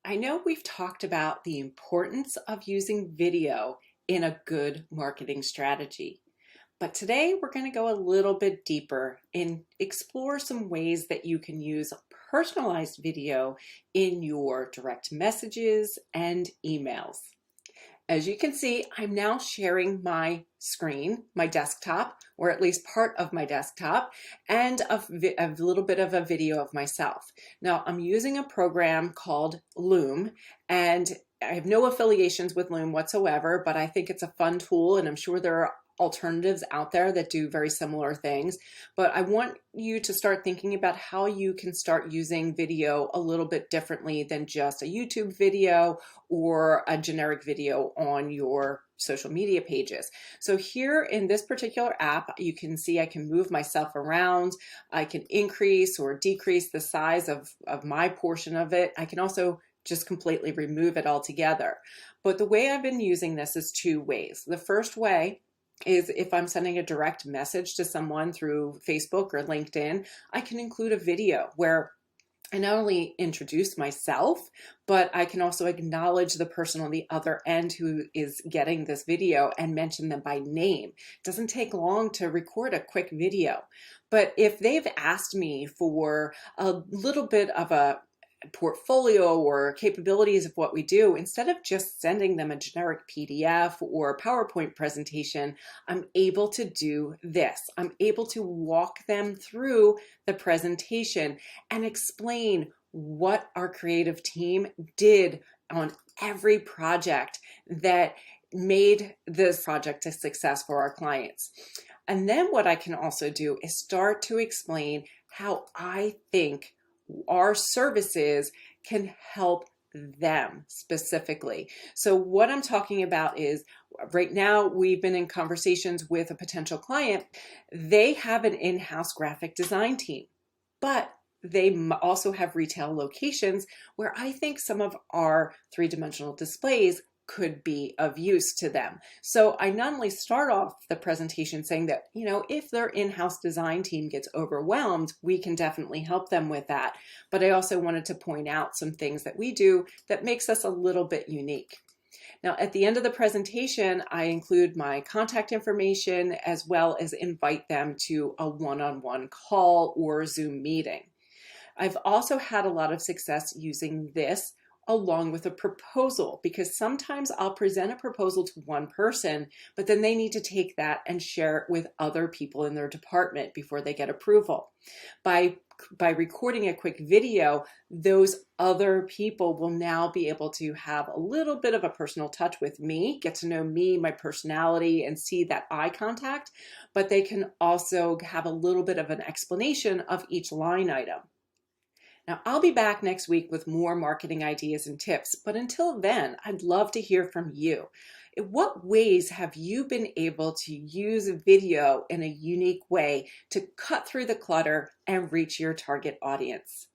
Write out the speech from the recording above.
I know we've talked about the importance of using video in a good marketing strategy, but today we're going to go a little bit deeper and explore some ways that you can use personalized video in your direct messages and emails. As you can see, I'm now sharing my screen, my desktop, or at least part of my desktop, and a little bit of a video of myself. Now, I'm using a program called Loom, and I have no affiliations with Loom whatsoever, but I think it's a fun tool, and I'm sure there are alternatives out there that do very similar things. But I want you to start thinking about how you can start using video a little bit differently than just a YouTube video or a generic video on your social media pages. So here in this particular app, you can see I can move myself around. I can increase or decrease the size of my portion of it. I can also just completely remove it altogether. But the way I've been using this is two ways. The first way is if I'm sending a direct message to someone through Facebook or LinkedIn, I can include a video where I not only introduce myself, but I can also acknowledge the person on the other end who is getting this video and mention them by name. It doesn't take long to record a quick video. But if they've asked me for a little bit of a portfolio or capabilities of what we do, instead of just sending them a generic PDF or PowerPoint presentation, I'm able to do this. I'm able to walk them through the presentation and explain what our creative team did on every project that made this project a success for our clients. And then what I can also do is start to explain how I think our services can help them specifically. So what I'm talking about is right now we've been in conversations with a potential client. They have an in-house graphic design team, but they also have retail locations where I think some of our three-dimensional displays could be of use to them. So I not only start off the presentation saying that, if their in-house design team gets overwhelmed, we can definitely help them with that. But I also wanted to point out some things that we do that makes us a little bit unique. Now, at the end of the presentation, I include my contact information as well as invite them to a one-on-one call or Zoom meeting. I've also had a lot of success using this along with a proposal, because sometimes I'll present a proposal to one person, but then they need to take that and share it with other people in their department before they get approval. By recording a quick video, those other people will now be able to have a little bit of a personal touch with me, get to know me, my personality, and see that eye contact, but they can also have a little bit of an explanation of each line item. Now, I'll be back next week with more marketing ideas and tips, but until then, I'd love to hear from you. In what ways have you been able to use video in a unique way to cut through the clutter and reach your target audience?